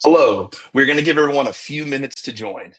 Hello, we're going to give everyone a few minutes to join.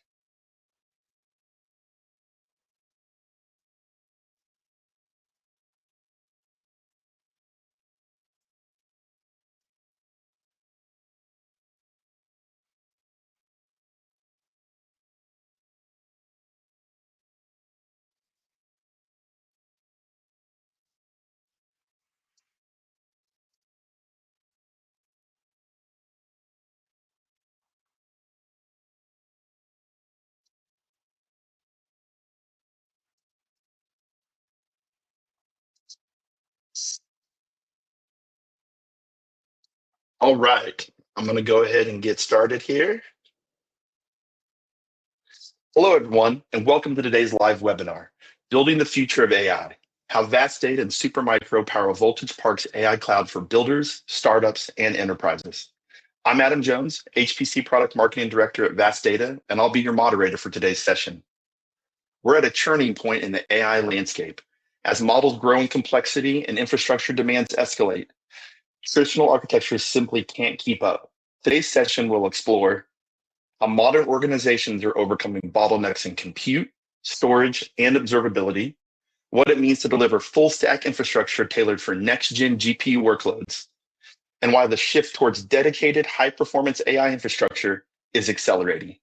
All right, I'm going to go ahead and get started here. Hello, everyone, and welcome to today's live webinar, Building the Future of AI, How Vast Data and Supermicro Power Voltage Park's AI Cloud for Builders, Startups, and Enterprises. I'm Adam Jones, HPC Product Marketing Director at Vast Data, and I'll be your moderator for today's session. We're at a turning point in the AI landscape. As models grow in complexity and infrastructure demands escalate, traditional architectures simply can't keep up. Today's session will explore how modern organizations are overcoming bottlenecks in compute, storage, and observability, what it means to deliver full stack infrastructure tailored for next-gen GPU workloads, and why the shift towards dedicated high-performance AI infrastructure is accelerating.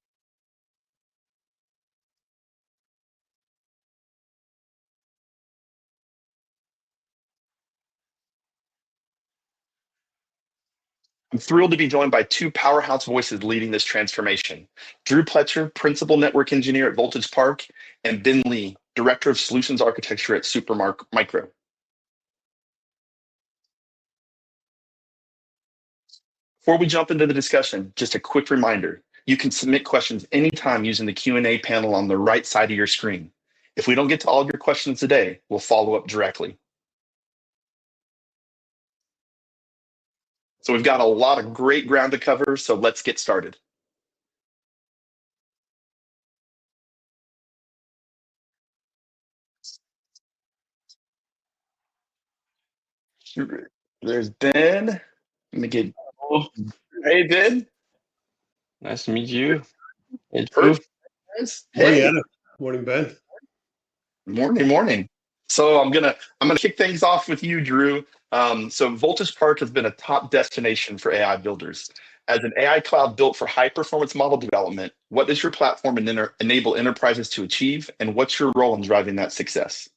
I'm thrilled to be joined by two powerhouse voices leading this transformation. Drew Pletcher, Principal Network Engineer at Voltage Park, and Ben Lee, Director of Solutions Architecture at Supermicro. Before we jump into the discussion, just a quick reminder, you can submit questions anytime using the Q&A panel on the right side of your screen. If we don't get to all of your questions today, we'll follow up directly. So we've got a lot of great ground to cover, so let's get started. There's Ben. Let me get. Hey, Ben. Nice to meet you. Hey, Drew. Perfect. Morning, Adam. Morning, Ben. Morning. So I'm gonna kick things off with you, Drew. So Voltage Park has been a top destination for AI builders. As an AI cloud built for high performance model development, what does your platform enable enterprises to achieve, and what's your role in driving that success?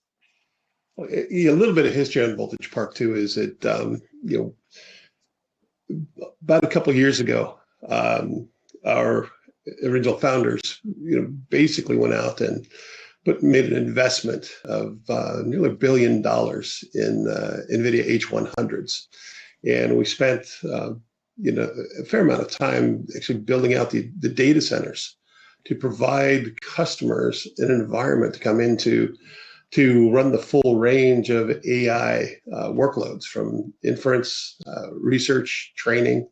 A little bit of history on Voltage Park too is that about a couple of years ago, our original founders, basically went out and made an investment of nearly $1 billion in NVIDIA H100s, and we spent a fair amount of time actually building out the data centers to provide customers an environment to come into to run the full range of AI workloads, from inference, research, training,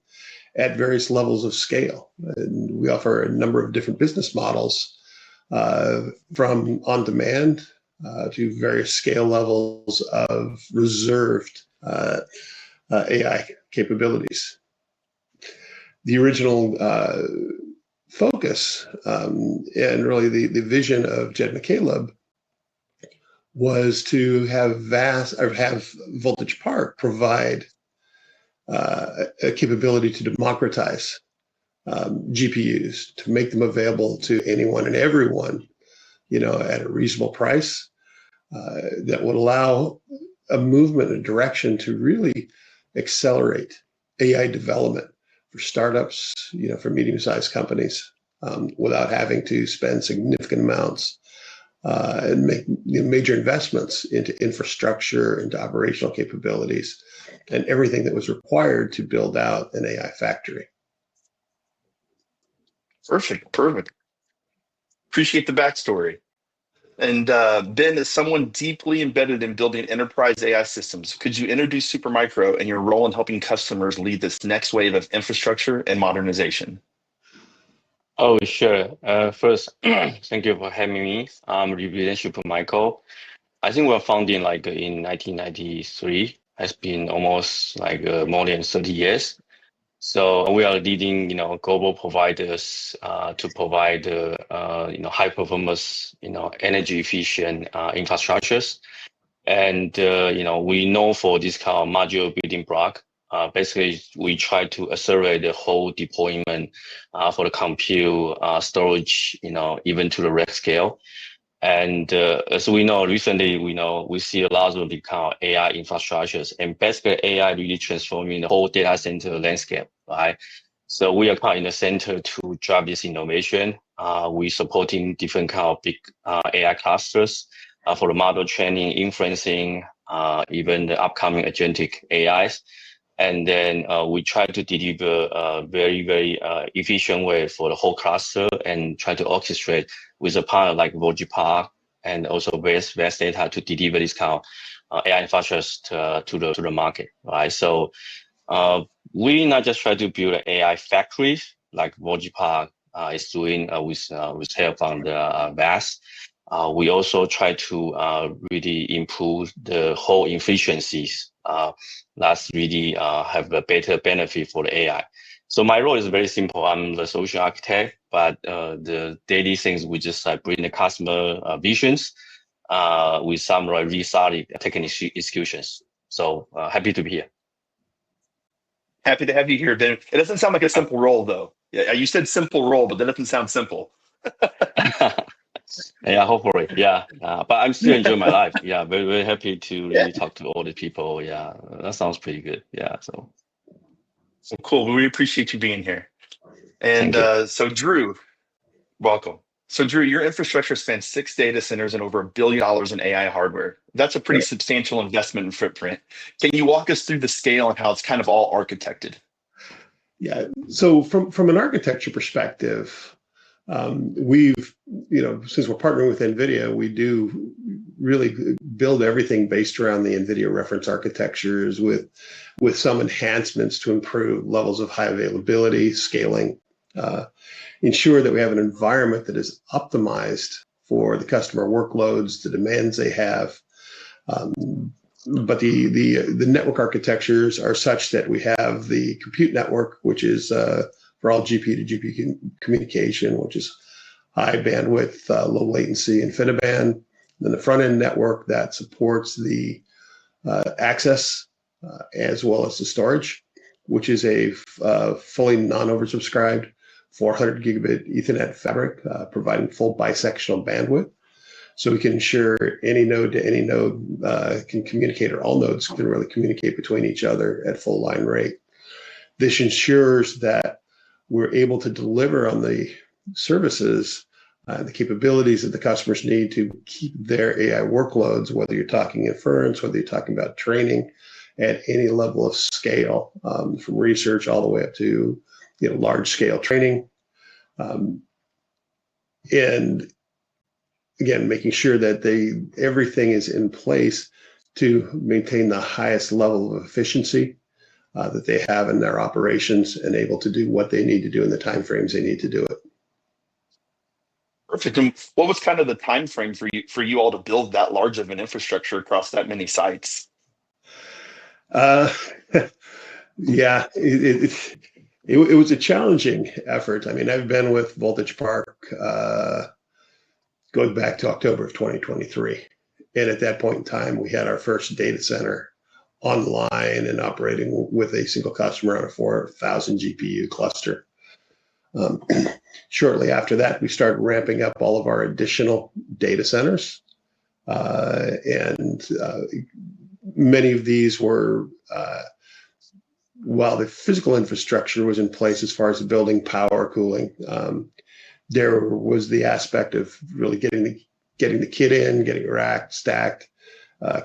at various levels of scale. And we offer a number of different business models, from on-demand to various scale levels of reserved AI capabilities. The original focus and really the vision of Jed McCaleb was to have Voltage Park provide a capability to democratize GPUs, to make them available to anyone and everyone, at a reasonable price, that would allow a movement, a direction to really accelerate AI development for startups, for medium-sized companies, without having to spend significant amounts and make major investments into infrastructure, into operational capabilities, and everything that was required to build out an AI factory. Perfect. Appreciate the backstory. And Ben, as someone deeply embedded in building enterprise AI systems, could you introduce Supermicro and your role in helping customers lead this next wave of infrastructure and modernization? Oh, sure. First, thank you for having me. I'm representing Supermicro. I think we're founded in 1993. It's been almost more than 30 years. So we are leading, global providers to provide, high performance, energy efficient infrastructures. And, we know for this kind of modular building block, basically we try to accelerate the whole deployment for the compute, storage, even to the rack scale. And as we know, recently, we see a lot of the kind of AI infrastructures, and basically AI really transforming the whole data center landscape, right? So we are kind of in the center to drive this innovation. We supporting different kind of big AI clusters for the model training, inferencing, even the upcoming agentic AIs. And then we try to deliver a very, very efficient way for the whole cluster and try to orchestrate with a partner like Park and also various data to deliver this kind of AI infrastructure to the market, right? So we not just try to build an AI factory like Park is doing with help from the VAS. We also try to really improve the whole efficiencies. That's really have a better benefit for the AI. So my role is very simple. I'm the solution architect, but the daily things we just bring the customer visions with some really solid technical executions. So happy to be here. Happy to have you here, Ben. It doesn't sound like a simple role, though. Yeah, you said simple role, but that doesn't sound simple. Yeah, hopefully, yeah. But I'm still enjoying my life. Yeah, very, very happy to really talk to all the people. Yeah, that sounds pretty good. Yeah, so Cool. We appreciate you being here. And thank you. so, Drew, welcome. So, Drew, your infrastructure spans 6 data centers and over $1 billion in AI hardware. That's a pretty substantial investment in footprint. Can you walk us through the scale and how it's kind of all architected? Yeah. So from an architecture perspective, we've, since we're partnering with NVIDIA, we do really build everything based around the NVIDIA reference architectures with some enhancements to improve levels of high availability, scaling, ensure that we have an environment that is optimized for the customer workloads, the demands they have. But the network architectures are such that we have the compute network, which is for all GPU to GPU communication, which is high bandwidth, low latency, InfiniBand. Then the front end network that supports the access as well as the storage, which is a fully non-oversubscribed 400 gigabit Ethernet fabric, providing full bisectional bandwidth. So we can ensure any node to any node can communicate, or all nodes can really communicate between each other at full line rate. This ensures that we're able to deliver on the services, the capabilities that the customers need to keep their AI workloads, whether you're talking inference, whether you're talking about training, at any level of scale, from research all the way up to large scale training. And again, making sure that everything is in place to maintain the highest level of efficiency that they have in their operations and able to do what they need to do in the timeframes they need to do it. Perfect. And what was kind of the time frame for you all to build that large of an infrastructure across that many sites? Yeah, it was a challenging effort. I mean, I've been with Voltage Park going back to October of 2023. And at that point in time, we had our first data center online and operating with a single customer on a 4,000 GPU cluster. Shortly after that, we started ramping up all of our additional data centers. And many of these were, while the physical infrastructure was in place as far as the building, power, cooling, there was the aspect of really getting the kit in, getting it racked, stacked,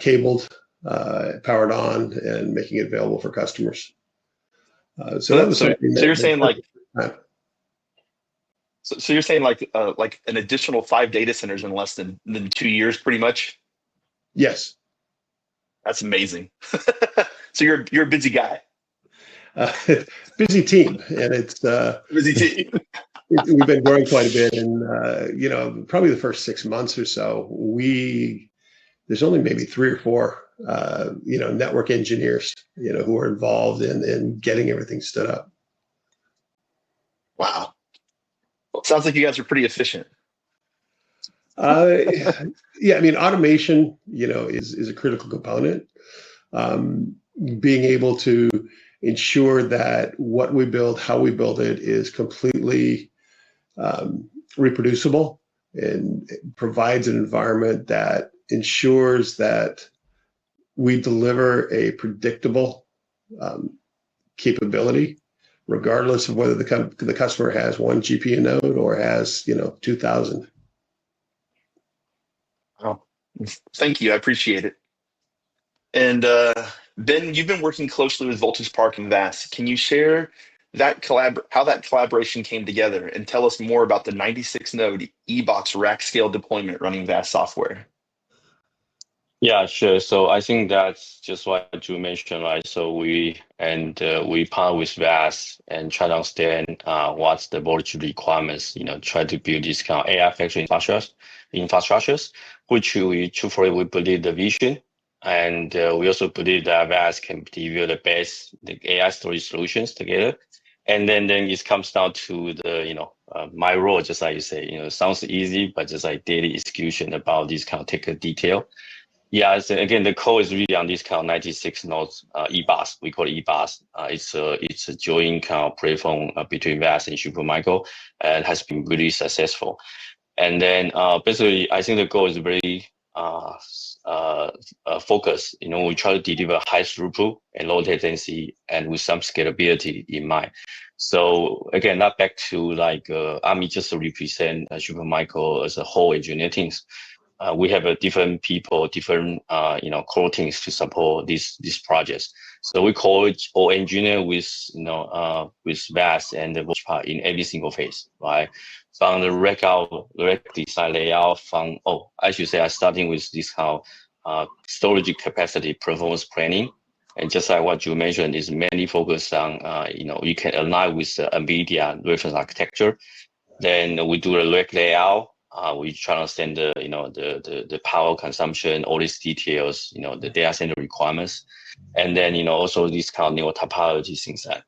cabled, powered on, and making it available for customers. So you're saying like so you're saying like an additional 5 data centers in less than 2 years, pretty much? Yes. That's amazing. So you're a busy guy. Busy team, and it's busy team. We've been growing quite a bit, and probably the first 6 months or so, there's only maybe 3 or 4 network engineers who are involved in getting everything stood up. Wow. Well, it sounds like you guys are pretty efficient. Uh, yeah, I mean, automation, is a critical component. Being able to ensure that what we build, how we build it, is completely reproducible and provides an environment that ensures that we deliver a predictable capability, regardless of whether the customer has one GPU node or has 2,000. Oh, thank you. I appreciate it. And Ben, you've been working closely with Voltage Park and VAS. Can you share how that collaboration came together and tell us more about the 96 node eBox rack scale deployment running VAS software? Yeah, sure. So I think that's just what you mentioned, right? So we partner with VAS and try to understand what's the voltage requirements. Try to build this kind of AI factory infrastructures, which we truthfully we believe the vision, and we also believe that VAS can deliver the AI storage solutions together. And then it comes down to the my role, just like you say, sounds easy, but just like daily execution about this kind of technical detail. Yeah, so again, the code is really on this kind of 96 nodes eBus. We call it eBus. It's a joint kind of platform between VAS and Supermicro, and has been really successful. And then basically, I think the goal is very focused. We try to deliver high throughput and low latency, and with some scalability in mind. So again, not back to like Ami just to represent Supermicro as a whole engineering teams. We have different people, different core teams to support these projects. So we coach or engineer with VAS and the voltage part in every single phase, right? From the rack design layout, I should say, I starting with this how storage capacity performance planning. And just like what you mentioned, is mainly focused on you can align with the NVIDIA reference architecture. Then we do the rack layout. We try to understand the power consumption, all these details, the data center requirements, and then also this kind of topology things that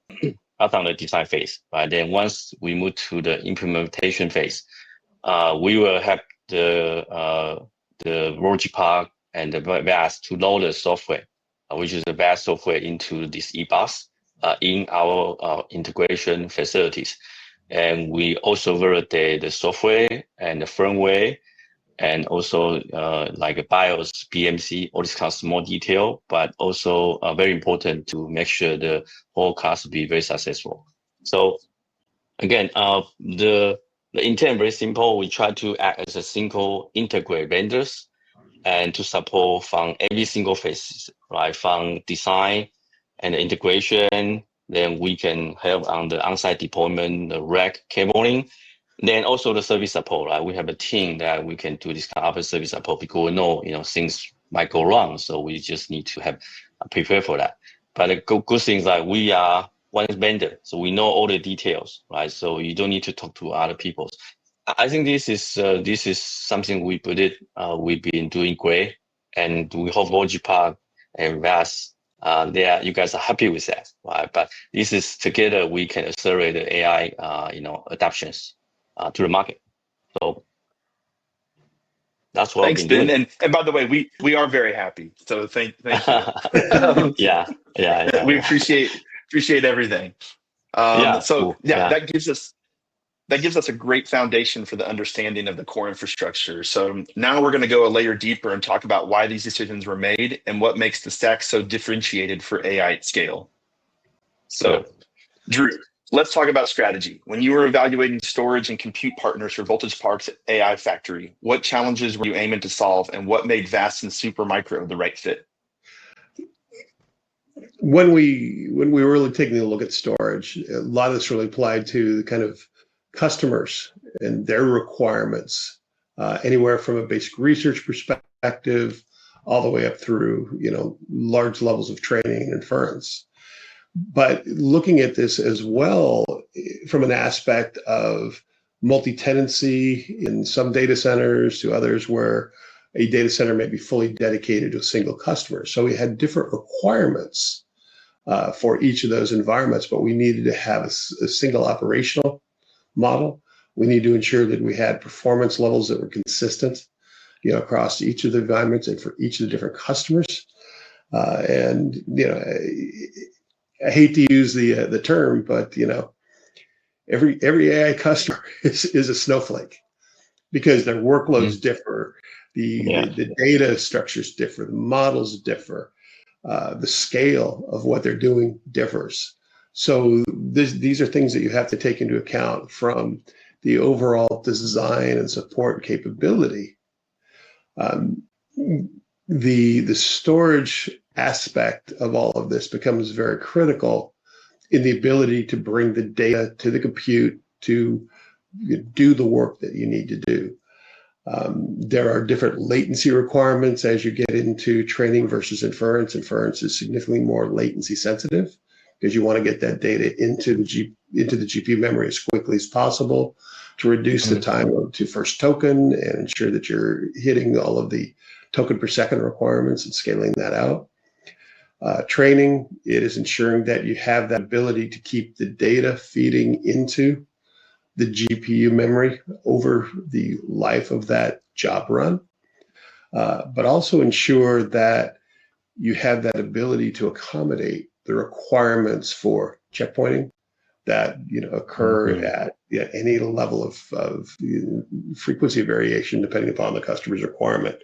that's on the design phase, right? Then once we move to the implementation phase, we will have the Logic Park and the VAS to load the software, which is the VAS software into this eBus in our integration facilities. And we also validate the software and the firmware, and also like a BIOS, PMC, all this kind of small detail, but also very important to make sure the whole class be very successful. So again, the intent very simple. We try to act as a single integrate vendors and to support from every single phase, right? From design and integration. Then we can help on the on-site deployment, the rack cabling, then also the service support, right? We have a team that we can do this kind of service support because we know, things might go wrong. So we just need to have prepare for that. But the good thing is that we are one vendor, so we know all the details, right? So you don't need to talk to other people. I think this is something we believe we've been doing great, and we hope Logic Park and VAS you guys are happy with that, right? But this is together we can accelerate the AI, adoptions to the market. So that's what Thanks, we've been Ben. doing. And by the way, we are very happy. So thank you. Yeah. We appreciate everything. Yeah, So cool. yeah, that gives us a great foundation for the understanding of the core infrastructure. So now we're going to go a layer deeper and talk about why these decisions were made and what makes the stack so differentiated for AI at scale. So, Drew, let's talk about strategy. When you were evaluating storage and compute partners for Voltage Park's AI factory, what challenges were you aiming to solve, and what made VAST and Supermicro the right fit? When we were really taking a look at storage, a lot of this really applied to the kind of customers and their requirements, anywhere from a basic research perspective all the way up through large levels of training and inference. But looking at this as well from an aspect of multi-tenancy in some data centers to others where a data center may be fully dedicated to a single customer. So we had different requirements for each of those environments, but we needed to have a single operational model. We need to ensure that we had performance levels that were consistent, across each of the environments and for each of the different customers. And I hate to use the term, but every AI customer is a snowflake, because their workloads differ, the data structures differ, the models differ, the scale of what they're doing differs. So these are things that you have to take into account from the overall design and support capability. The storage aspect of all of this becomes very critical in the ability to bring the data to the compute to do the work that you need to do. There are different latency requirements as you get into training versus inference. Inference is significantly more latency sensitive, because you want to get that data into the GPU memory as quickly as possible to reduce the time to first token and ensure that you're hitting all of the token per second requirements and scaling that out. Training, it is ensuring that you have that ability to keep the data feeding into the GPU memory over the life of that job run, but also ensure that you have that ability to accommodate the requirements for checkpointing that occur at any level of frequency variation depending upon the customer's requirement.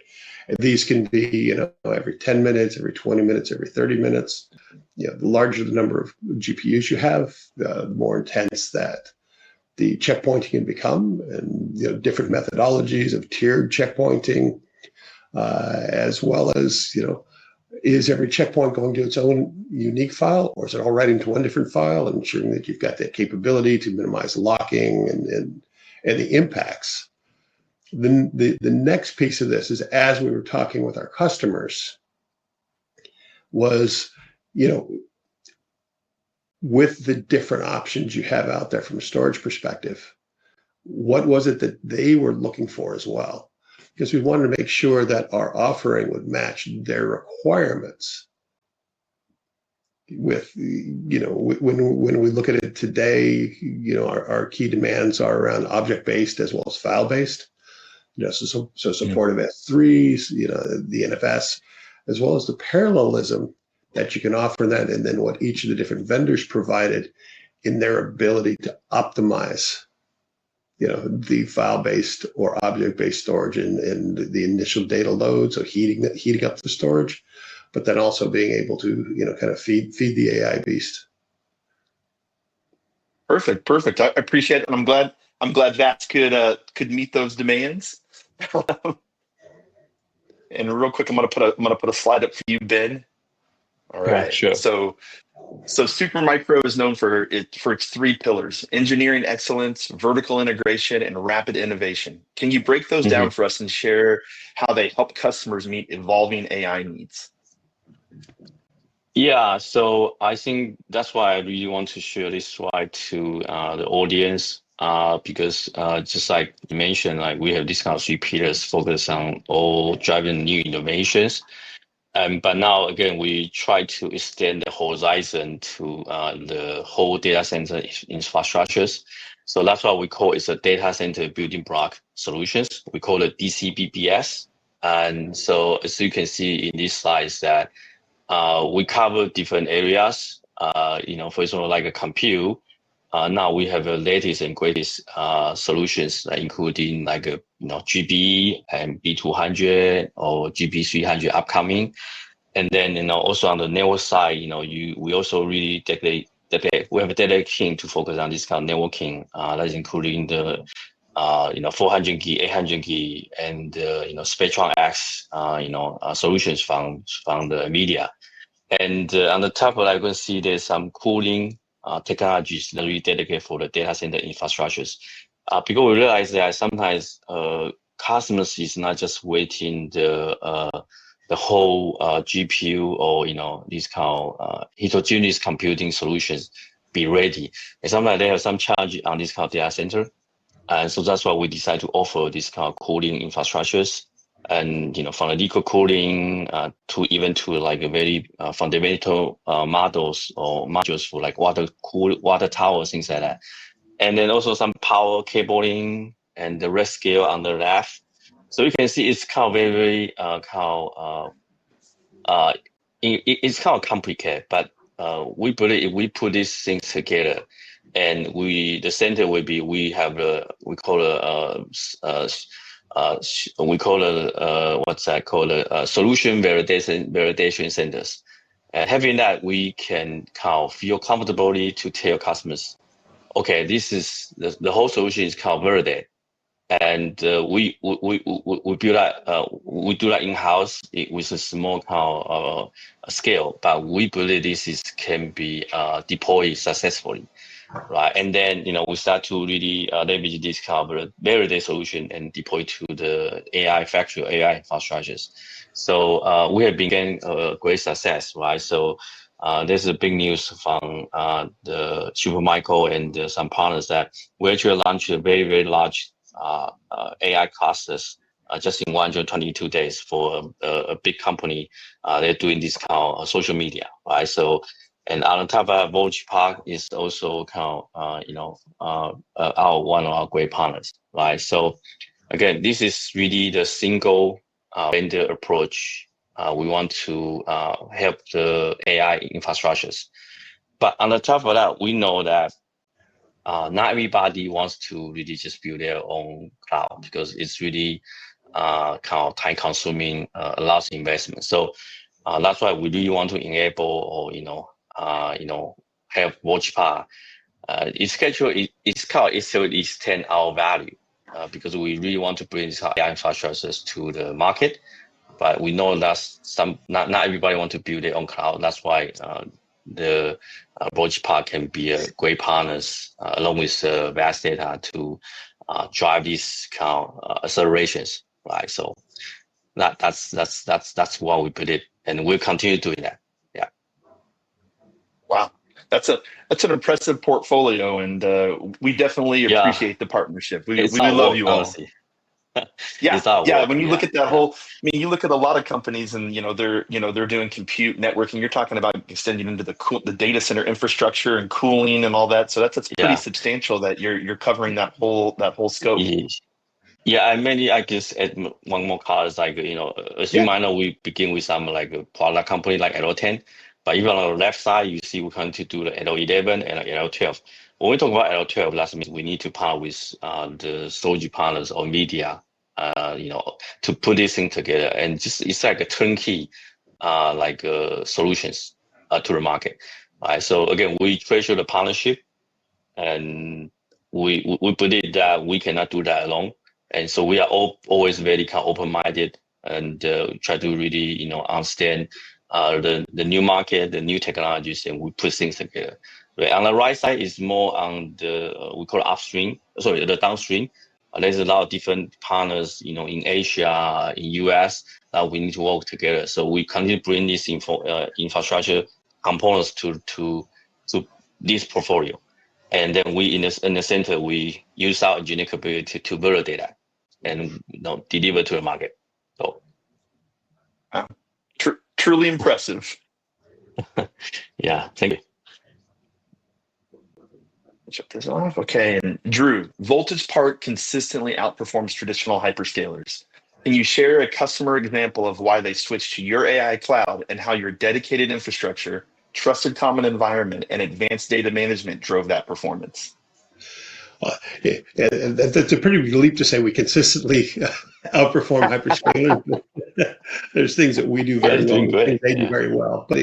And these can be every 10 minutes, every 20 minutes, every 30 minutes. The larger the number of GPUs you have, the more intense that the checkpointing can become, and different methodologies of tiered checkpointing, as well as is every checkpoint going to its own unique file, or is it all writing to one different file, and ensuring that you've got that capability to minimize locking and the impacts. The next piece of this is, as we were talking with our customers, was with the different options you have out there from a storage perspective, what was it that they were looking for as well? Because we wanted to make sure that our offering would match their requirements. With when we look at it today, our key demands are around object-based as well as file-based. So supportive S3s, the NFS, as well as the parallelism that you can offer that, and then what each of the different vendors provided in their ability to optimize the file-based or object-based storage and the initial data load, so heating up the storage, but then also being able to kind of feed the AI beast. Perfect. I appreciate it, and I'm glad VATS could meet those demands. And real quick, I'm gonna put a slide up for you, Ben. All right. Yeah, sure. So Supermicro is known for its three pillars: engineering excellence, vertical integration, and rapid innovation. Can you break those down for us and share how they help customers meet evolving AI needs? Yeah, so I think that's why I really want to share this slide to the audience, because just like you mentioned, like we have these kind of three pillars focused on all driving new innovations. But now, again, we try to extend the horizon to the whole data center infrastructures. So that's why we call it a data center building block solutions. We call it DCBBS. And so as you can see in these slides that we cover different areas, for example, like a compute. Now we have the latest and greatest solutions, including like GB and B200 or GB300 upcoming, and then also on the network side, we also really we have a dedicated team to focus on this kind of networking. That's including the 400 gig, 800 gig, and Spectrum X solutions from the NVIDIA. And on the top, I can see there's some cooling technologies that we dedicate for the data center infrastructures, because we realize that sometimes customers is not just waiting the whole GPU or these kind of heterogeneous computing solutions be ready, and sometimes they have some challenge on this kind of data center, and so that's why we decide to offer this kind of cooling infrastructures. And from the liquid cooling to like a very fundamental models or modules for like water towers, things like that. and then also some power cabling and the red scale on the left. So you can see it's kind of very it's kind of complicated, but we believe if we put these things together, and the center will be we call it what's that called solution validation centers. And having that, we can kind of feel comfortably to tell customers, okay, this is the whole solution is kind of validated. And we build that we do that in house with a small kind of scale, but we believe this can be deployed successfully, right? And then we start to really leverage this kind of validate solution and deploy to the AI factory, AI infrastructures. So we have been getting great success, right? So there's a big news from the Supermicro and some partners that we actually launched a very large AI clusters just in 122 days for a big company. They're doing this kind of social media, right? So, and on top of that, Voltage Park is also kind of one of our great partners, right? So, again, this is really the single vendor approach. We want to help the AI infrastructures, but on the top of that, we know that not everybody wants to really just build their own cloud because it's really kind of time consuming, a lot of investment. So that's why we really want to enable or help WatchPark. It's actually it's kind of extend our value because we really want to bring these AI infrastructures to the market. But we know that not everybody want to build their own cloud. That's why the Voltage Park can be a great partners along with vast data to drive these kind of accelerations, right? So that's what we believe, and we'll continue doing that. Yeah. Wow, that's an impressive portfolio, and we definitely appreciate the partnership. We love you all. Honestly. Yeah. When you look at that whole, I mean, you look at a lot of companies, and they're doing compute networking. You're talking about extending into the data center infrastructure and cooling and all that. So that's pretty substantial that you're covering that whole scope. Yeah, I mainly I guess add one more card is like as you might know, we begin with some like a product company like L10, but even on the left side you see we come to do the L11 and L12. When we talk about L12, that means we need to partner with the storage partners or media, to put this thing together, and just it's like a turnkey solutions to the market. Right. So again, we treasure the partnership, and we believe that we cannot do that alone. And so we are always very kind of open-minded and try to really, understand the new market, the new technologies, and we put things together. Right. On the right side is more on the we call it the downstream. There's a lot of different partners, in Asia, in US, that we need to work together. So we continue to bring these infrastructure components to this portfolio. And then we in the center, we use our engineering capability to validate that and deliver to the market. So, truly impressive. Yeah, thank you. Shut this off. Okay, and Drew, Voltage Park consistently outperforms traditional hyperscalers. Can you share a customer example of why they switched to your AI cloud and how your dedicated infrastructure, trusted common environment, and advanced data management drove that performance? That's a pretty big leap to say we consistently outperform hyperscalers. There's things that we do very well, things they do very well. But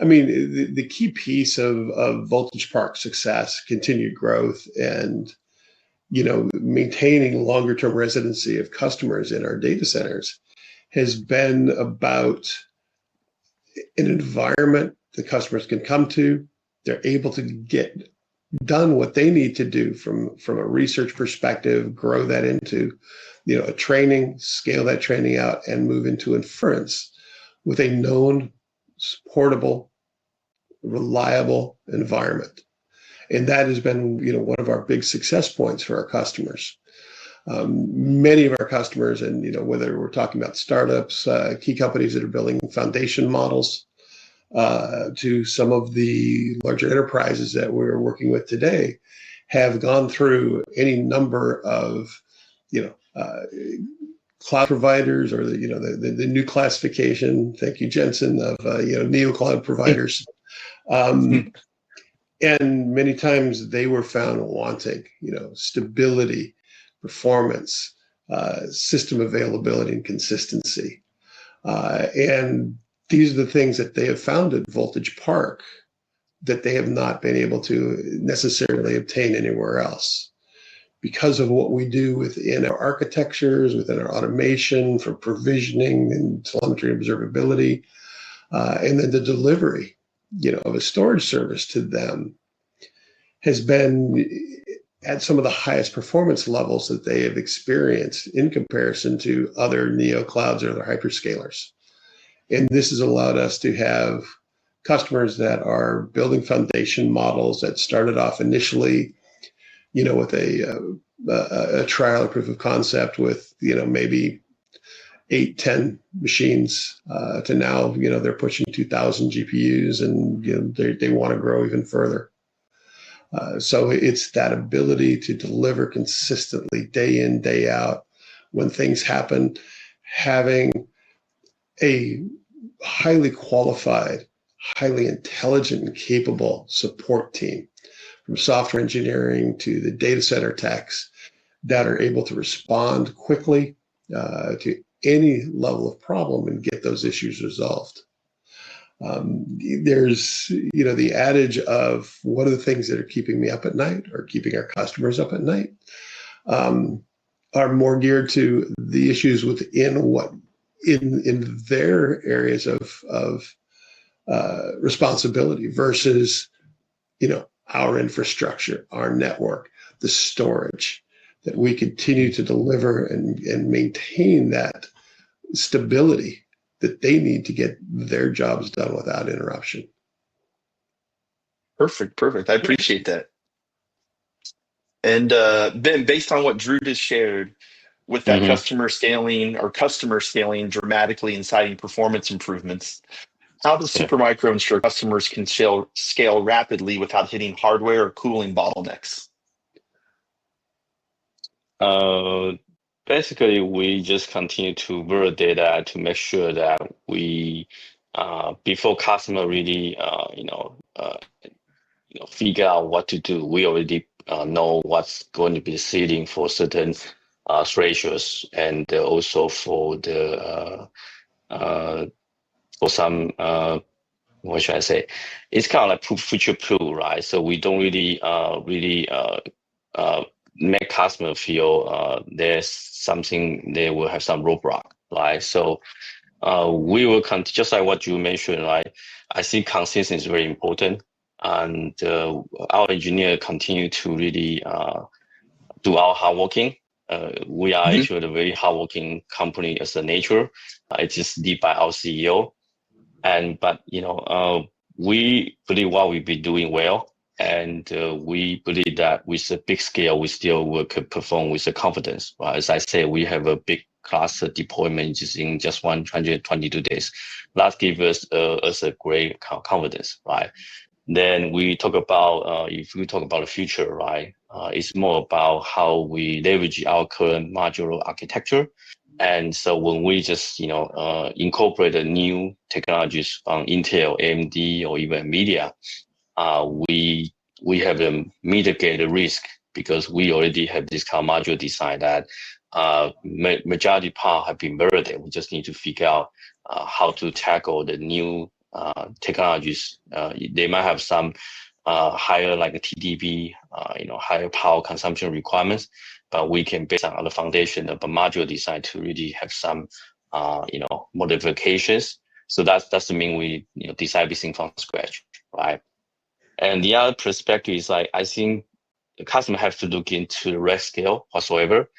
the key piece of Voltage Park's success, continued growth, and maintaining longer term residency of customers in our data centers has been about an environment the customers can come to. They're able to get done what they need to do from a research perspective, grow that into a training, scale that training out, and move into inference with a known, portable, reliable environment. And that has been one of our big success points for our customers. Many of our customers, and whether we're talking about startups, key companies that are building foundation models, to some of the larger enterprises that we're working with today, have gone through any number of, cloud providers, or the new classification. Thank you, Jensen, of neo cloud providers. And many times they were found wanting, stability, performance, system availability, and consistency. And these are the things that they have found at Voltage Park that they have not been able to necessarily obtain anywhere else, because of what we do within our architectures, within our automation for provisioning and telemetry and observability, and then the delivery, of a storage service to them has been at some of the highest performance levels that they have experienced in comparison to other neo clouds or other hyperscalers. And this has allowed us to have customers that are building foundation models that started off initially, with a trial or proof of concept with, maybe 8-10 machines, to now, they're pushing 2,000 GPUs, and they want to grow even further. So it's that ability to deliver consistently day in, day out when things happen, having a highly qualified, highly intelligent and capable support team, from software engineering to the data center techs, that are able to respond quickly to any level of problem and get those issues resolved. There's, the adage of what are the things that are keeping me up at night or keeping our customers up at night, are more geared to the issues within what in their areas of responsibility versus, our infrastructure, our network, the storage, that we continue to deliver and maintain that stability that they need to get their jobs done without interruption. Perfect. I appreciate that. And Ben, based on what Drew just shared, with that customer scaling dramatically and citing performance improvements, how does Supermicro ensure customers can scale rapidly without hitting hardware or cooling bottlenecks? Basically, we just continue to validate that to make sure that we, before customer really, figure out what to do, we already know what's going to be the ceiling for certain thresholds, and also for the for some what should I say? It's kind of like future proof, right? So we don't really make customer feel there's something they will have some roadblock, right? So we will just like what you mentioned, right? I think consistency is very important, and our engineer continue to really do our hard working. We are actually a very hardworking company as a nature. It's just led by our CEO, but we believe what we've been doing well, and we believe that with a big scale, we still will perform with the confidence. Right? As I say, we have a big cluster deployment just in just 122 days. That gives us a great confidence, right? Then we talk about if we talk about the future, right? It's more about how we leverage our current modular architecture. And so when we just incorporate the new technologies from Intel, AMD, or even NVIDIA, we have them mitigate the risk, because we already have this kind of module design that majority part have been validated. We just need to figure out how to tackle the new technologies. They might have some higher, like a TDP, higher power consumption requirements, but we can, based on the foundation of the module design, to really have some modifications. So that's the mean we design this thing from scratch, right? And the other perspective is, like, I think the customer have to look into the rack scale whatsoever.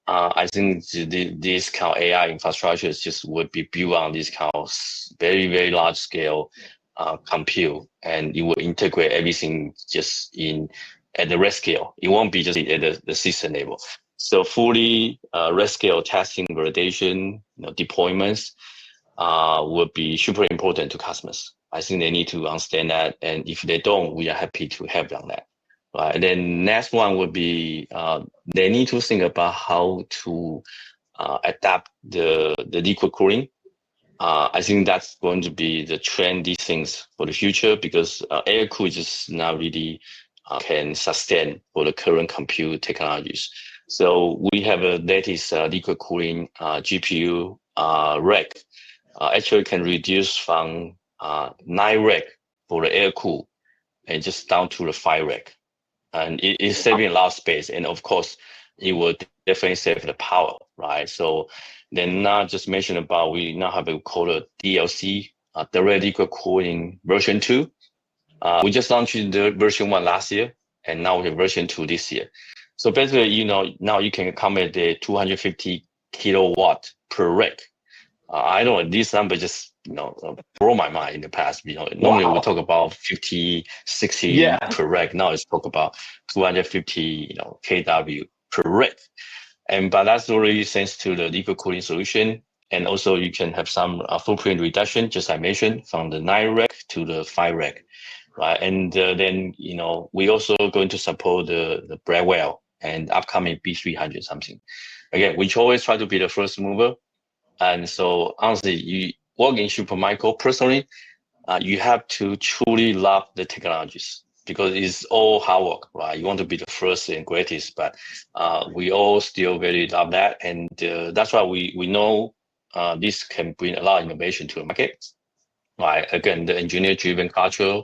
I think this kind of AI infrastructure just would be built on this kind of very, very large scale compute, and it will integrate everything just at the rack scale. It won't be just at the system level. So fully rack scale testing, validation, deployments will be super important to customers. I think they need to understand that, and if they don't, we are happy to help on that. right? And then next one would be they need to think about how to adapt the liquid cooling. I think that's going to be the trendy things for the future because air cool just not really can sustain for the current compute technologies. So we have a latest liquid cooling GPU rack. Actually can reduce from 9 rack for the air cool and just down to the 5 rack. And it's saving a lot of space. And of course, it will definitely save the power, right? So then not just mention about, we now have a called a DLC, direct liquid cooling version 2. We just launched the version 1 last year, and now we have version 2 this year. So basically, now you can accommodate 250 kilowatt per rack. I know this number just blow my mind in the past. Normally we talk about 50, 60 per rack. Now it's talk about 250, kW per rack. But that's already thanks to the liquid cooling solution. And also you can have some footprint reduction, just I mentioned, from the 9 rack to the 5 rack, right? And then we also going to support the Blackwell and upcoming B300 something. Again, we always try to be the first mover. And so honestly, you work in Supermicro personally, you have to truly love the technologies because it's all hard work, right? You want to be the first and greatest, but we all still very love that. And that's why we know this can bring a lot of innovation to the market, right? Again, the engineer-driven culture.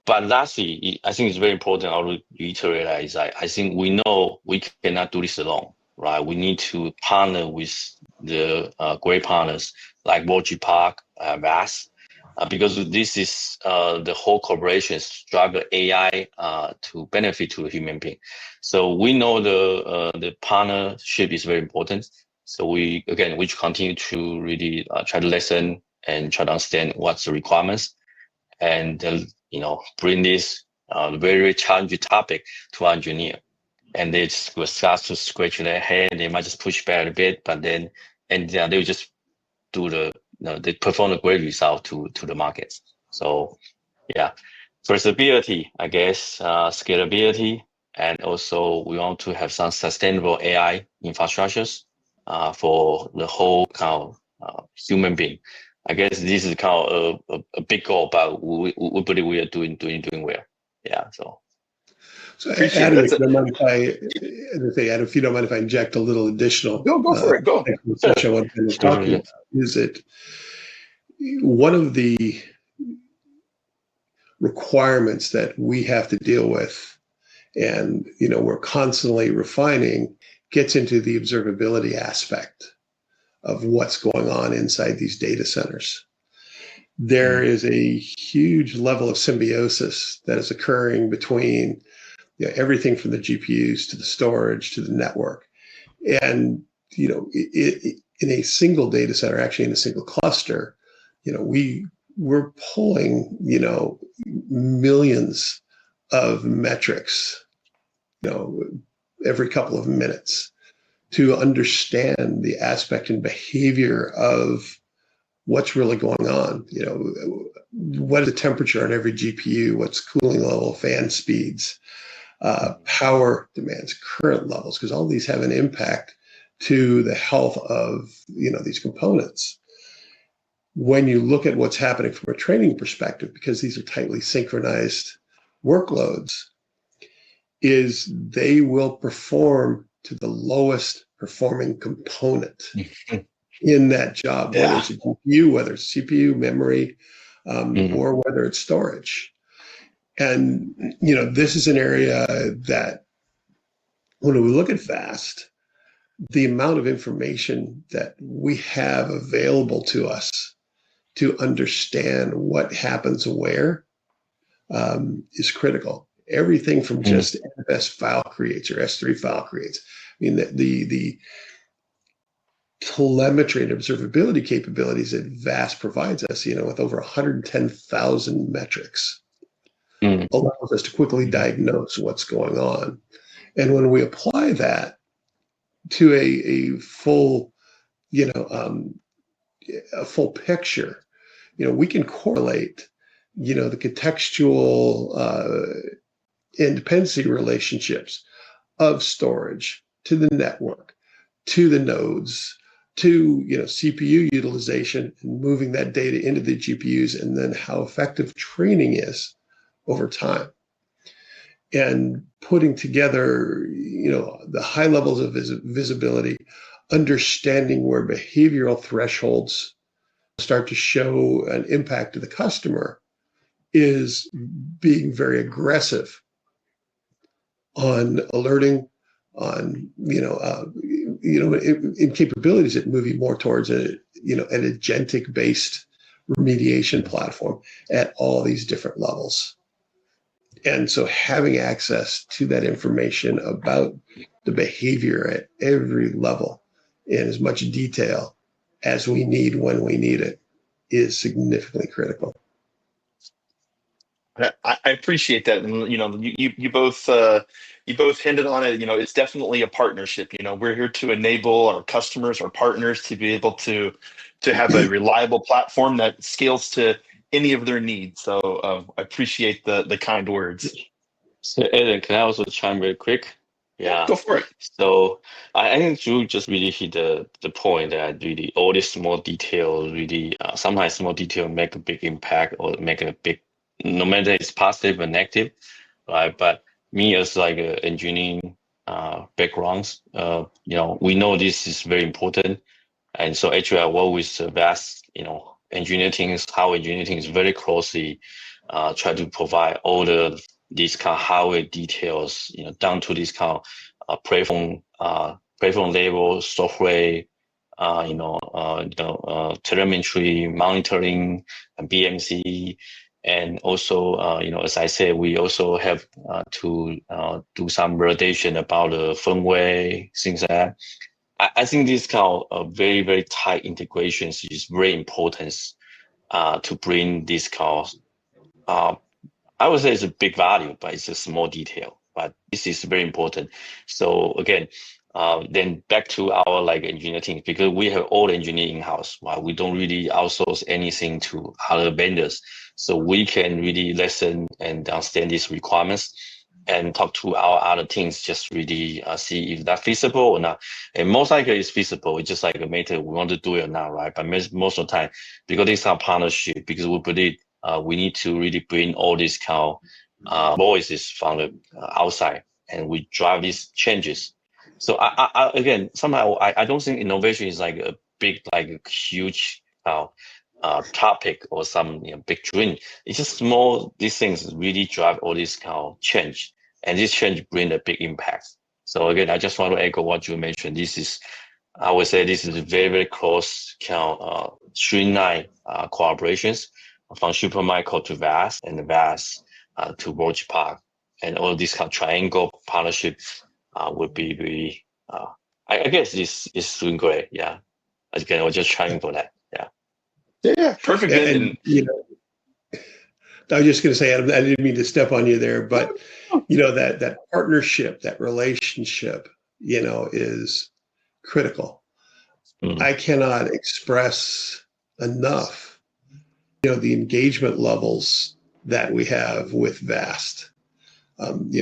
But lastly, I think it's very important, I'll reiterate that, is I think we know we cannot do this alone, right? We need to partner with the great partners like Moji Park, VAS, because this is the whole corporation struggle AI to benefit to the human being. So we know the partnership is very important. So we continue to really try to listen and try to understand what's the requirements, and bring this very challenging topic to our engineer. And they just will start to scratch their head. They might just push back a bit, but then they will just do they perform a great result to the markets. So yeah, flexibility, I guess, scalability, and also we want to have some sustainable AI infrastructures for the whole kind of human being. I guess this is kind of a big goal, but we believe we are doing well. Yeah, so. Adam, if you don't mind if you don't mind if I inject a little additional. Go for it. Go. I want to talk about is it one of the requirements that we have to deal with, and we're constantly refining, gets into the observability aspect of what's going on inside these data centers. There is a huge level of symbiosis that is occurring between everything from the GPUs to the storage to the network. And in a single data center, actually in a single cluster, we're pulling millions of metrics every couple of minutes to understand the aspect and behavior of what's really going on. What is the temperature on every GPU? What's cooling level, fan speeds, power demands, current levels, because all these have an impact to the health of these components. When you look at what's happening from a training perspective, because these are tightly synchronized workloads, is they will perform to the lowest performing component in that job, whether it's a GPU, whether it's CPU, memory, or whether it's storage. And this is an area that when we look at fast, the amount of information that we have available to us to understand what happens where is critical. Everything from just NFS file creates or S3 file creates. I mean, the telemetry and observability capabilities that VAS provides us, with over 110,000 metrics, allows us to quickly diagnose what's going on. And when we apply that to a full, a full picture, we can correlate, the contextual and dependency relationships of storage to the network, to the nodes, to CPU utilization and moving that data into the GPUs, and then how effective training is over time. And putting together, the high levels of visibility, understanding where behavioral thresholds start to show an impact to the customer, is being very aggressive on alerting, on in capabilities that moving more towards an agentic based remediation platform at all these different levels. And so having access to that information about the behavior at every level in as much detail as we need when we need it is significantly critical. I appreciate that, and you both hinted on it. It's definitely a partnership. We're here to enable our customers, our partners, to be able to have a reliable platform that scales to any of their needs. So I appreciate the kind words. So Eden, can I also chime very quick? Yeah. Go for it. So I think Drew just really hit the point that really all these small details really sometimes small detail make a big impact or make a big, no matter it's positive or negative, right? But me as like a engineering backgrounds, we know this is very important, and so actually I work with vast engineering teams. How engineering teams very closely try to provide all these kind of hardware details, down to this kind of platform level software, telemetry, monitoring, and BMC, and also, as I said, we also have to do some validation about the firmware, things like that. I think this kind of very, very tight integrations is very important to bring this kind of I would say it's a big value, but it's a small detail. But this is very important. So again, then back to our like engineering team, because we have all engineering in-house, right? We don't really outsource anything to other vendors. So we can really listen and understand these requirements and talk to our other teams, just really see if that's feasible or not. And most likely it's feasible. It's just like a matter we want to do it or not, right? But most of the time, because it's our partnership, because we believe we need to really bring all these kind of voices from the outside, and we drive these changes. So I again, somehow I don't think innovation is like a big, like a huge topic or some big dream. It's just small. These things really drive all this kind of change, and this change bring a big impact. So again, I just want to echo what you mentioned. I would say this is a very, very close kind of streamline collaborations from Supermicro to VAST, and VAST to Roach Park, and all this kind of triangle partnership would be really, I guess this is doing great. Yeah. Again, we're just trying for that. Yeah. Yeah, perfect. And I was just going to say, Adam, I didn't mean to step on you there, but that partnership, that relationship, is critical. Mm-hmm. I cannot express enough the engagement levels that we have with VAST,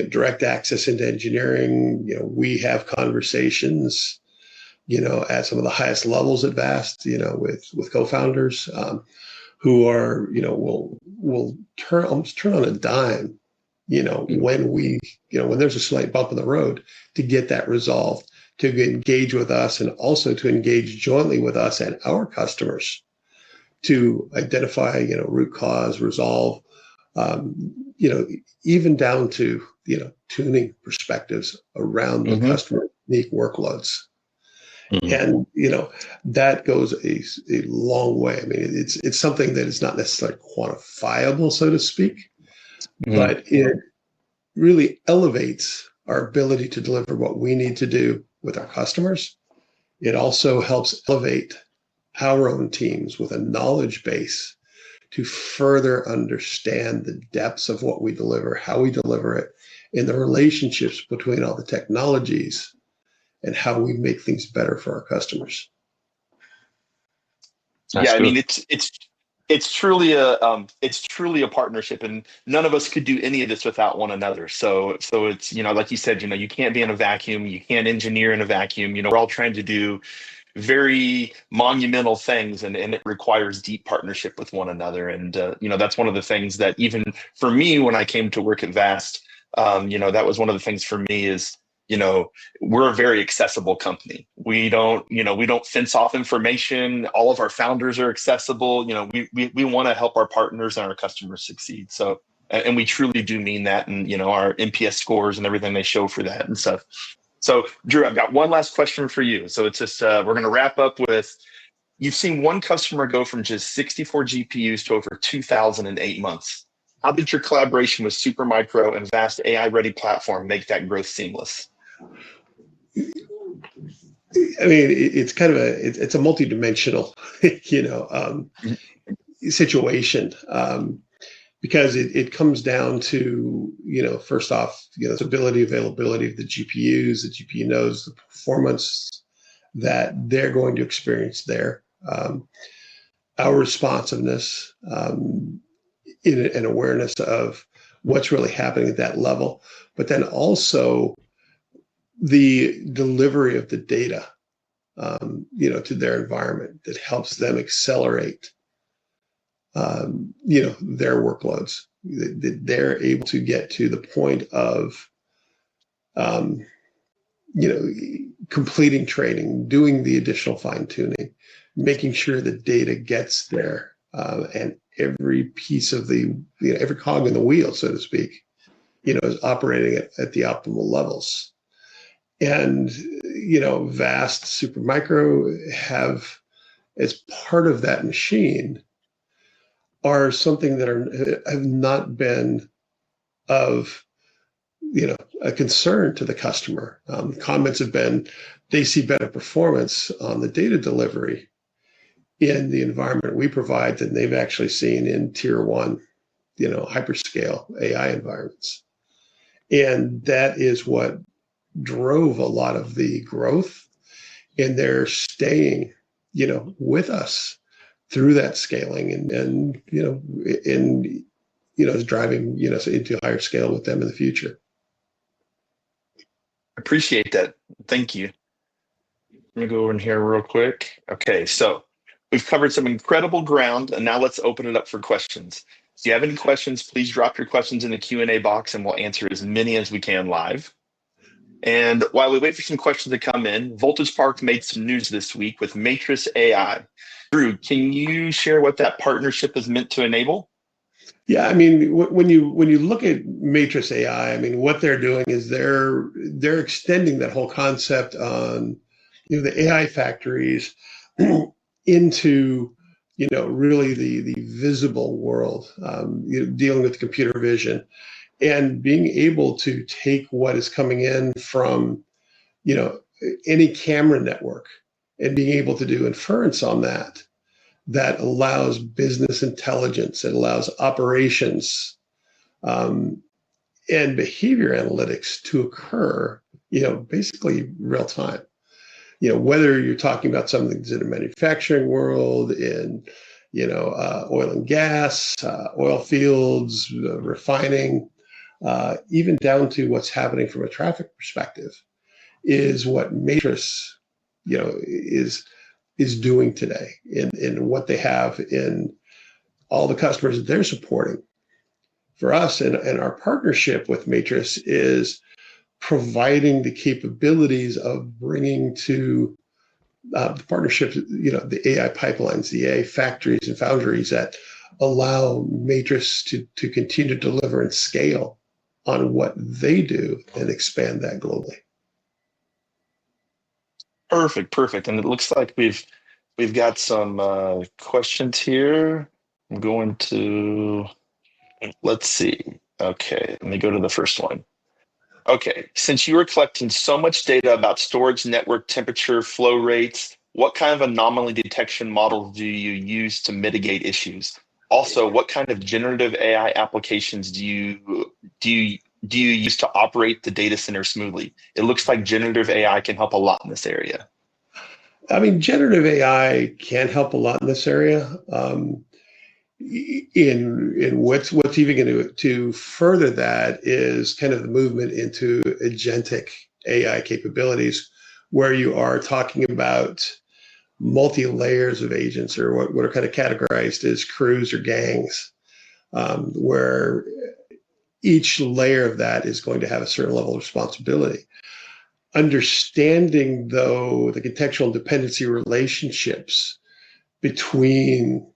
direct access into engineering. We have conversations, at some of the highest levels at VAST, with co-founders who are, will almost turn on a dime, when there's a slight bump in the road, to get that resolved, to engage with us, and also to engage jointly with us and our customers to identify, root cause, resolve, even down to, tuning perspectives around the customer unique workloads. And, that goes a long way. I mean, it's something that is not necessarily quantifiable, so to speak, but it really elevates our ability to deliver what we need to do with our customers. It also helps elevate our own teams with a knowledge base to further understand the depths of what we deliver, how we deliver it, and the relationships between all the technologies, and how we make things better for our customers. That's good. I mean, it's it's truly a partnership, and none of us could do any of this without one another. So it's, like you said, you can't be in a vacuum, you can't engineer in a vacuum. We're all trying to do very monumental things, and it requires deep partnership with one another. And that's one of the things that, even for me, when I came to work at Vast, that was one of the things for me is, we're a very accessible company. We don't fence off information. All of our founders are accessible. We want to help our partners and our customers succeed. So, and we truly do mean that. And, our NPS scores and everything they show for that and stuff. So, Drew, I've got one last question for you. So it's just, we're going to wrap up with, you've seen one customer go from just 64 GPUs to over 2,000 in 8 months. How did your collaboration with Supermicro and Vast AI Ready platform make that growth seamless? I mean, it's kind of it's a multidimensional, situation, because it comes down to, first off, the availability of the GPUs, the GPU nodes, the performance that they're going to experience there, our responsiveness, in awareness of what's really happening at that level, but then also the delivery of the data, to their environment that helps them accelerate, their workloads. They're able to get to the point of, completing training, doing the additional fine tuning, making sure the data gets there, and every piece of every cog in the wheel, so to speak, is operating at the optimal levels. And, Vast, Supermicro have, as part of that machine, are something that have not been of, a concern to the customer. Comments have been, they see better performance on the data delivery in the environment we provide than they've actually seen in tier one, hyperscale AI environments. And that is what drove a lot of the growth, and they're staying, with us through that scaling, and is driving, into higher scale with them in the future. Appreciate that. Thank you. Let me go over in here real quick. Okay, so we've covered some incredible ground, and now let's open it up for questions. If you have any questions, please drop your questions in the Q&A box, and we'll answer as many as we can live. And while we wait for some questions to come in, Voltage Park made some news this week with Matrix AI. Drew, can you share what that partnership is meant to enable? Yeah, I mean, when you look at Matrix AI, I mean, what they're doing is they're extending that whole concept on, the AI factories into, really the visible world, dealing with computer vision, and being able to take what is coming in from, any camera network, and being able to do inference on that allows business intelligence, it allows operations, and behavior analytics to occur, basically real time. Whether you're talking about something that's in a manufacturing world, in, oil and gas, oil fields, refining, even down to what's happening from a traffic perspective, is what Matrix, is doing today, in what they have in all the customers that they're supporting. For us, and our partnership with Matrix is providing the capabilities of bringing to the partnerships, the AI pipelines, the AI factories and foundries that allow Matrix to continue to deliver and scale on what they do and expand that globally. Perfect. And it looks like we've got some questions here. I'm going to, let's see. Okay, let me go to the first one. Okay, since you were collecting so much data about storage, network temperature, flow rates, what kind of anomaly detection models do you use to mitigate issues? Also, what kind of generative AI applications do you use to operate the data center smoothly? It looks like generative AI can help a lot in this area. I mean, generative AI can help a lot in this area. in what's even going to further that is kind of the movement into agentic AI capabilities, where you are talking about multi-layers of agents, or what are kind of categorized as crews or gangs, where each layer of that is going to have a certain level of responsibility. Understanding, though, the contextual and dependency relationships between,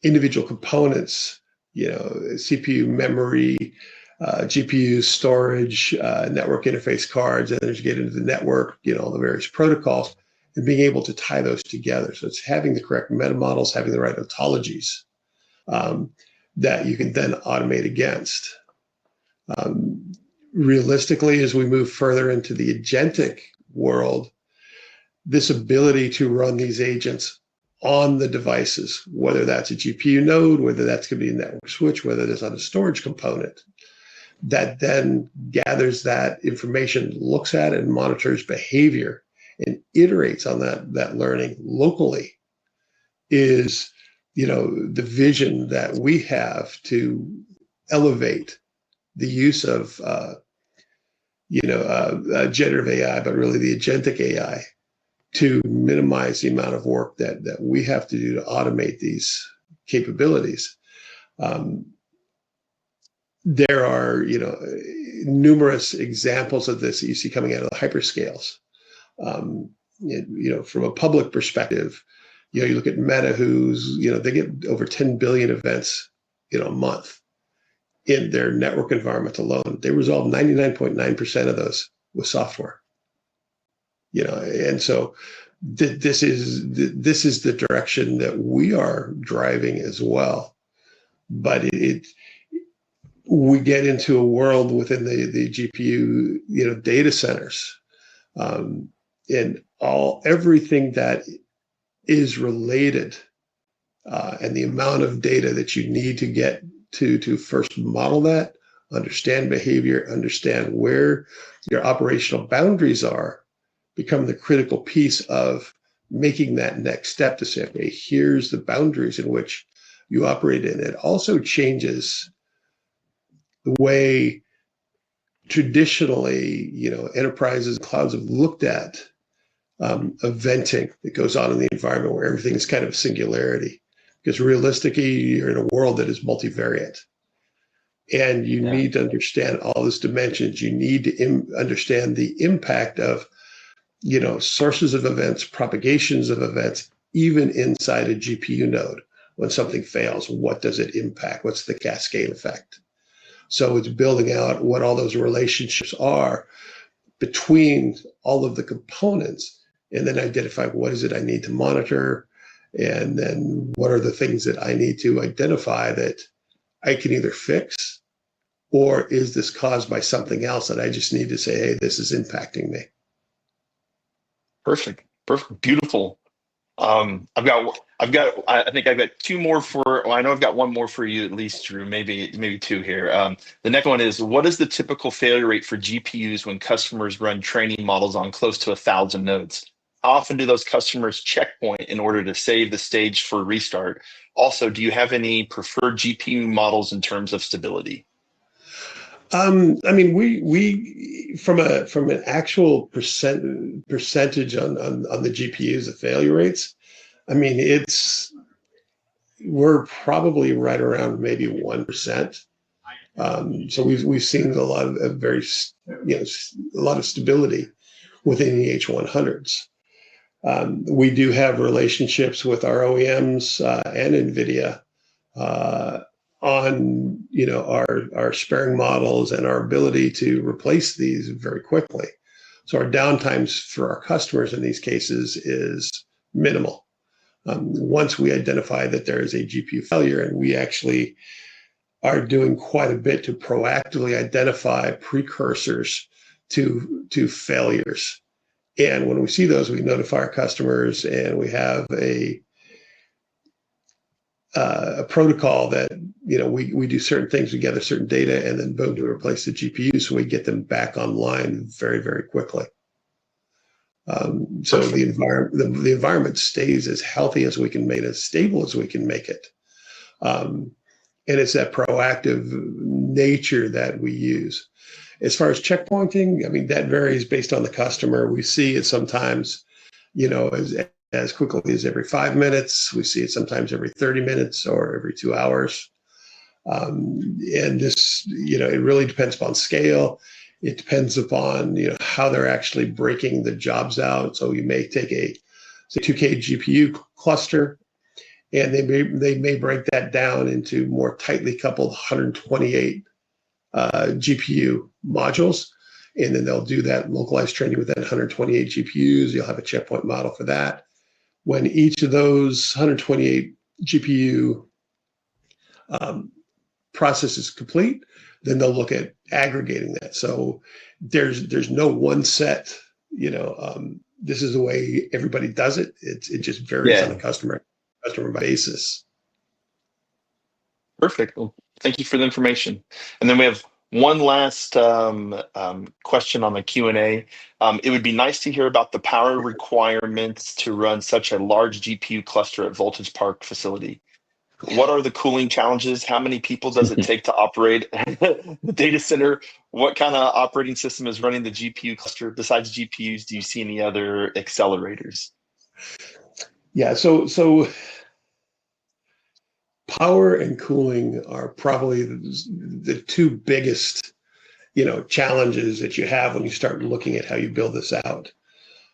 individual components, CPU, memory, GPU, storage, network interface cards, and then as you get into the network, all the various protocols, and being able to tie those together. So it's having the correct meta models, having the right ontologies that you can then automate against. Realistically, as we move further into the agentic world, this ability to run these agents on the devices, whether that's a GPU node, whether that's going to be a network switch, whether it's on a storage component, that then gathers that information, looks at it, and monitors behavior and iterates on that learning locally, is the vision that we have to elevate the use of generative AI, but really the agentic AI, to minimize the amount of work that we have to do to automate these capabilities. There are numerous examples of this that you see coming out of the hyperscales. From a public perspective, you look at Meta, who's they get over 10 billion events a month in their network environment alone. They resolve 99.9% of those with software. And so this is the direction that we are driving as well. But we get into a world within the GPU data centers, and everything that is related, and the amount of data that you need to get to first model that, understand behavior, understand where your operational boundaries are, become the critical piece of making that next step to say, okay, here's the boundaries in which you operate in. It also changes the way traditionally, enterprises, clouds have looked at eventing that goes on in the environment, where everything is kind of a singularity. Because realistically, you're in a world that is multivariate. And you need to understand all these dimensions. You need to understand the impact of, sources of events, propagations of events, even inside a GPU node. When something fails, what does it impact? What's the cascade effect? So it's building out what all those relationships are between all of the components, and then identify what is it I need to monitor, and then what are the things that I need to identify that I can either fix, or is this caused by something else that I just need to say, hey, this is impacting me. Perfect. Beautiful. I think I've got two more I know I've got one more for you at least, Drew, maybe two here. The next one is, what is the typical failure rate for GPUs when customers run training models on close to 1,000 nodes? How often do those customers checkpoint in order to save the stage for restart? Also, do you have any preferred GPU models in terms of stability? We from an actual percentage on the GPUs, the failure rates, we're probably right around maybe 1%. So we've seen a lot of a lot of stability within the H100s. We do have relationships with our OEMs and NVIDIA on our sparing models and our ability to replace these very quickly. So our downtimes for our customers in these cases is minimal. Once we identify that there is a GPU failure, and we actually are doing quite a bit to proactively identify precursors to failures. And when we see those, we notify our customers, and we have a protocol that we do certain things, we gather certain data, and then boom, to replace the GPU, so we get them back online very, very quickly. So the environment stays as healthy as we can make it, as stable as we can make it. And it's that proactive nature that we use. As far as checkpointing, I mean, that varies based on the customer. We see it sometimes, as quickly as every 5 minutes. We see it sometimes every 30 minutes or every 2 hours. And this, it really depends upon scale. It depends upon, how they're actually breaking the jobs out. So you may take a, say, 2K GPU cluster, and they may break that down into more tightly coupled 128 GPU modules, and then they'll do that localized training within 128 GPUs. You'll have a checkpoint model for that. When each of those 128 GPU process is complete, then they'll look at aggregating that. So there's no one set, this is the way everybody does it. It just varies on a customer basis. Perfect. Well, thank you for the information. And then we have one last question on the Q&A. It would be nice to hear about the power requirements to run such a large GPU cluster at Voltage Park facility. What are the cooling challenges? How many people does it take to operate the data center? What kind of operating system is running the GPU cluster? Besides GPUs, do you see any other accelerators? Yeah, so power and cooling are probably the two biggest, challenges that you have when you start looking at how you build this out.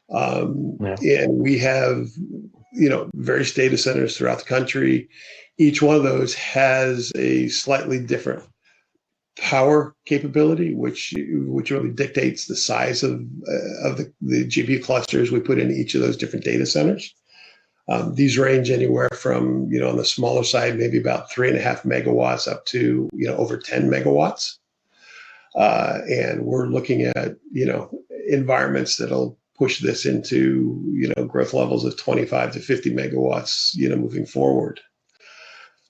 And we have, various data centers throughout the country. Each one of those has a slightly different power capability, which really dictates the size of the GPU clusters we put in each of those different data centers. These range anywhere from, on the smaller side, maybe about 3.5 megawatts up to, over 10 megawatts. And we're looking at, environments that'll push this into, growth levels of 25 to 50 megawatts, moving forward.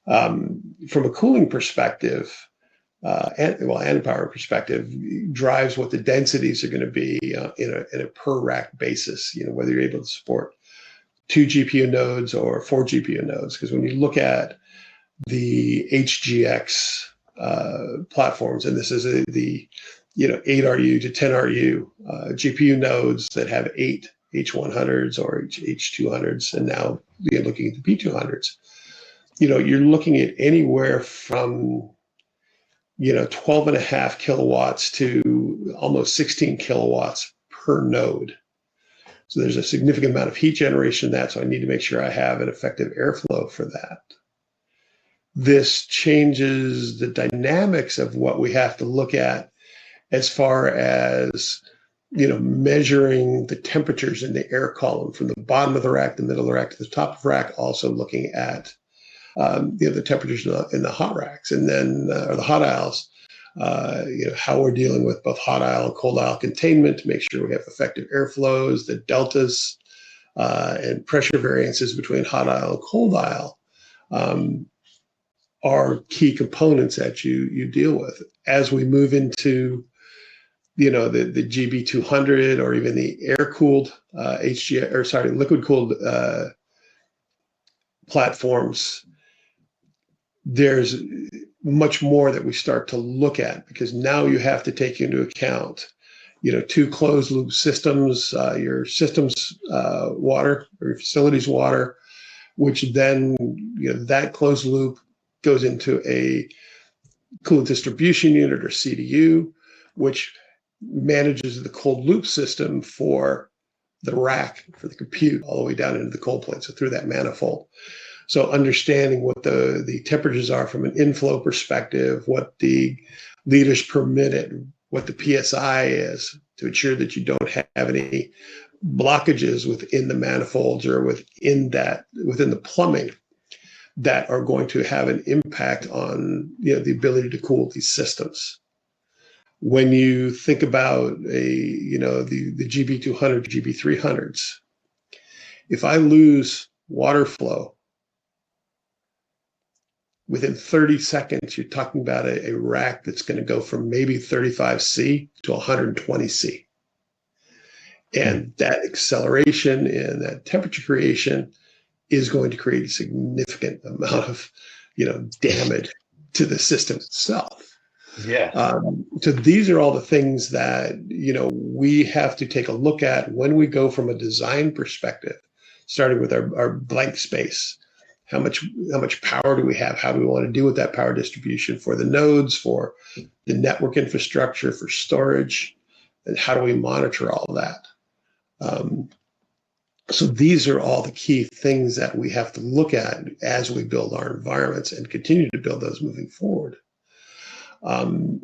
From a cooling perspective, and power perspective, drives what the densities are going to be in a per rack basis, whether you're able to support 2 GPU nodes or 4 GPU nodes. Because when you look at the HGX platforms, and this is the 8RU to 10RU GPU nodes that have 8 H100s or H200s, and now you're looking at the P200s. You're looking at anywhere from 12.5 kilowatts to almost 16 kilowatts per node. So there's a significant amount of heat generation in that, so I need to make sure I have an effective airflow for that. This changes the dynamics of what we have to look at as far as, measuring the temperatures in the air column from the bottom of the rack, the middle of the rack, to the top of the rack, also looking at the temperatures in the hot racks, and then or the hot aisles, how we're dealing with both hot aisle and cold aisle containment to make sure we have effective airflows, the deltas and pressure variances between hot aisle and cold aisle are key components that you deal with. As we move into the GB200 or even the air-cooled liquid-cooled platforms, there's much more that we start to look at, because now you have to take into account, 2 closed loop systems, your system's water or your facility's water, which then, that closed loop goes into a coolant distribution unit or CDU, which manages the cold loop system for the rack, for the compute, all the way down into the cold plate, so through that manifold. So understanding what the temperatures are from an inflow perspective, what the liters per minute, what the PSI is, to ensure that you don't have any blockages within the manifolds or within the plumbing that are going to have an impact on the ability to cool these systems. When you think about the GB200, GB300s, if I lose water flow within 30 seconds, you're talking about a rack that's going to go from maybe 35 C to 120 C. And that acceleration and that temperature creation is going to create a significant amount of damage to the system itself. Yeah. So these are all the things that, we have to take a look at when we go from a design perspective, starting with our blank space. How much power do we have? How do we want to deal with that power distribution for the nodes, for the network infrastructure, for storage, and how do we monitor all of that? So these are all the key things that we have to look at as we build our environments and continue to build those moving forward. When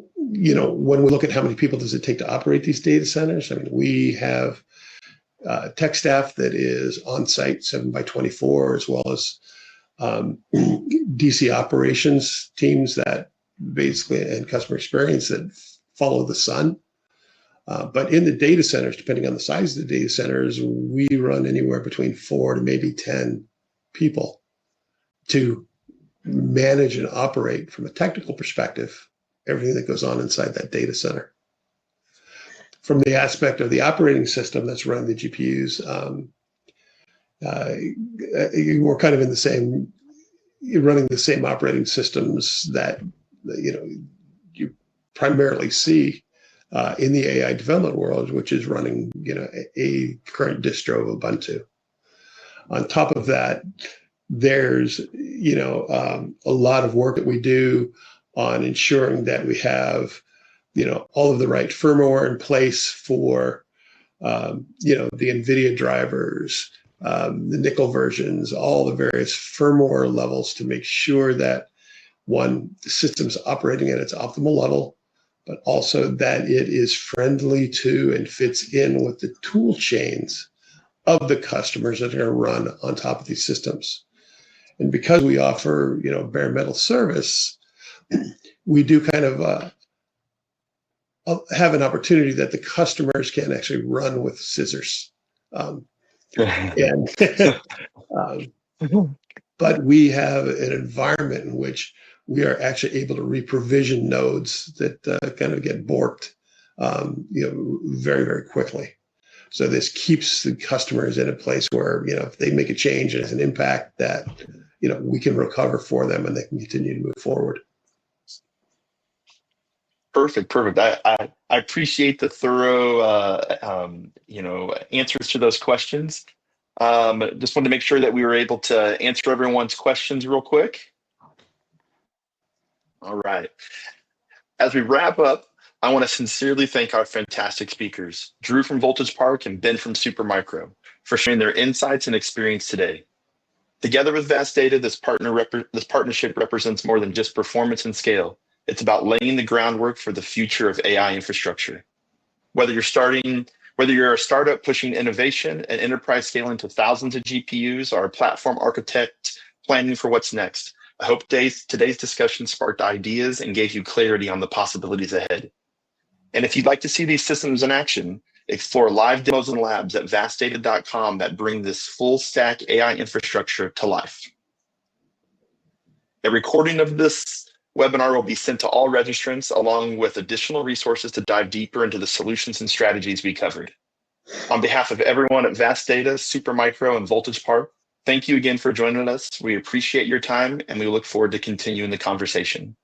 we look at how many people does it take to operate these data centers, we have tech staff that is on site 7x24, as well as DC operations teams that basically, and customer experience that follow the sun. But in the data centers, depending on the size of the data centers, we run anywhere between 4 to maybe 10 people to manage and operate, from a technical perspective, everything that goes on inside that data center. From the aspect of the operating system that's running the GPUs, we're kind of in the same, you're running the same operating systems that you primarily see in the AI development world, which is running a current distro of Ubuntu. On top of that, there's a lot of work that we do on ensuring that we have all of the right firmware in place for the NVIDIA drivers, the nickel versions, all the various firmware levels to make sure that, one, the system's operating at its optimal level, but also that it is friendly to and fits in with the tool chains of the customers that are going to run on top of these systems. And because we offer, bare metal service, we do kind of have an opportunity that the customers can actually run with scissors. But we have an environment in which we are actually able to re-provision nodes that kind of get borked, very, very quickly. So this keeps the customers in a place where, if they make a change and has an impact, that, we can recover for them and they can continue to move forward. Perfect. I appreciate the thorough, answers to those questions. Just wanted to make sure that we were able to answer everyone's questions real quick. All right. As we wrap up, I want to sincerely thank our fantastic speakers, Drew from Voltage Park and Ben from Supermicro, for sharing their insights and experience today. Together with Vast Data, this partnership represents more than just performance and scale. It's about laying the groundwork for the future of AI infrastructure. Whether you're a startup pushing innovation, an enterprise scaling to thousands of GPUs, or a platform architect planning for what's next, I hope today's discussion sparked ideas and gave you clarity on the possibilities ahead. And if you'd like to see these systems in action, explore live demos and labs at vastdata.com that bring this full stack AI infrastructure to life. A recording of this webinar will be sent to all registrants, along with additional resources to dive deeper into the solutions and strategies we covered. On behalf of everyone at Vast Data, Supermicro, and Voltage Park, thank you again for joining us. We appreciate your time, and we look forward to continuing the conversation.